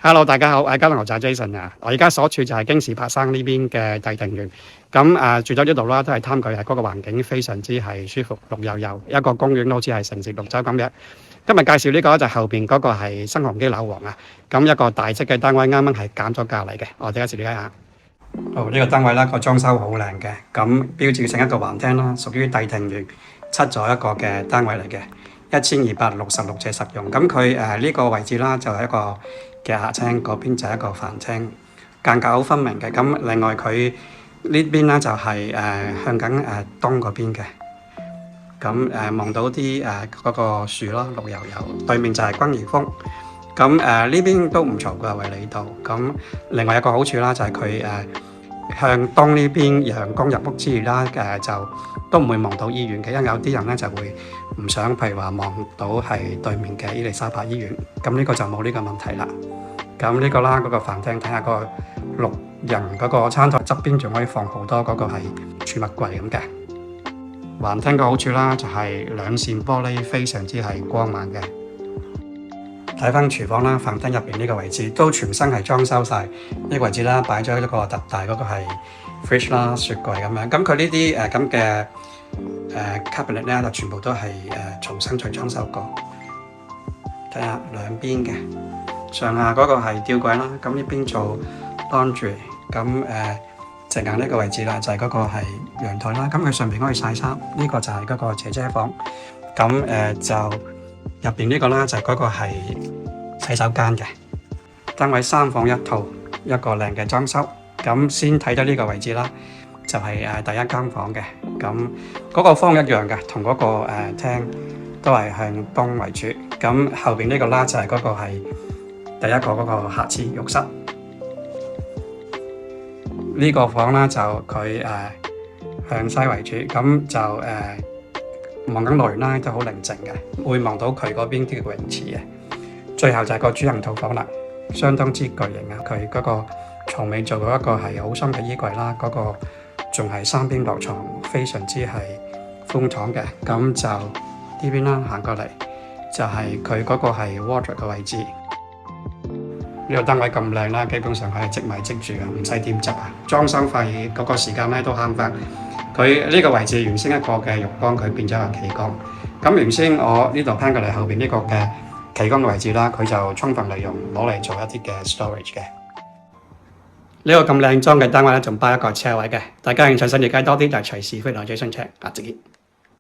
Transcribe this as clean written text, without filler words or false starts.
Hello，大家好，我係嘉樂牛仔 Jason 啊。我而家所處就係京士柏山呢邊嘅帝庭園。咁住咗呢度啦，都係貪佢係嗰個環境非常之係舒服，綠油油，一個公園好似係城市綠洲咁嘅。今日介紹呢個就後邊嗰個係新鴻基樓王啊。咁一個大式嘅單位，啱啱係減咗價嚟嘅。我哋一齊了解下。呢個單位啦，個裝修好靚嘅，咁標誌性一個橫廳啦，屬於帝庭園出咗一個嘅單位嚟嘅。1266尺實用，咁佢呢個位置啦，就係一個嘅客廳，嗰邊就係一個飯廳，間隔好分明嘅。咁另外佢呢邊咧就係向緊東嗰邊嘅，咁望到啲嗰個樹咯，綠油油，對面就係君怡峰。咁呢邊都唔錯嘅，為你度。咁另外一個好處啦，就係佢向東呢邊陽光入屋之餘啦，就都唔會望到醫院嘅，因為有啲人咧就會唔想，譬如話望到係對面嘅伊利沙伯醫院，咁呢個就冇呢個問題啦。咁呢個啦，嗰個飯廳睇下個六人嗰個餐台側邊仲可以放好多嗰個係儲物櫃咁嘅。橫廳個好處啦，就係兩扇玻璃非常之係光猛嘅。睇翻廚房啦，飯廳入邊呢個位置都全身係裝修晒，呢個位置啦，擺咗一個特大嗰個係 fridge 啦，雪櫃咁樣。咁佢呢啲咁嘅cabinet 咧，就全部都係重新再裝修過。睇下兩邊嘅上下嗰個係吊櫃啦，咁呢邊做 laundry， 咁直行呢個位置啦，就係嗰個係陽台啦。咁佢上邊可以曬衫，呢個就係嗰個姐姐房。咁就入邊呢個啦，就係嗰個係洗手間嘅單位，3房1套，一個靚嘅裝修。咁先睇到呢個位置啦，就係第一間房嘅。咁嗰個方一樣嘅，同嗰個廳都係向東為主。咁後邊呢個啦，就係嗰個係第一個嗰個客廁浴室。呢個房啦，就佢向西為主，咁就望緊落園啦，都好寧靜嘅，會望到佢嗰邊啲泳池嘅。最後就係個主人套房啦，相當之巨型啊！佢嗰個床尾做到一個係好深嘅衣櫃啦，嗰個仲係3邊落床，非常之係寬敞嘅。咁就呢邊啦，行過嚟就係佢嗰個係 wardrobe 嘅位置。呢個單位咁靚啦，基本上係即買即住嘅，唔使點執啊！裝修費嗰個時間咧都慳翻。佢呢個位置原先一個嘅浴缸，佢變咗個企缸。咁原先我呢度攤過嚟後邊呢個嘅企缸嘅位置啦，佢就充分利用攞嚟做一啲嘅 storage 嘅。呢個咁靚裝嘅單位咧，仲包一個車位嘅。大家興趣想了解多啲，就隨時飛來Jason Check。下次見。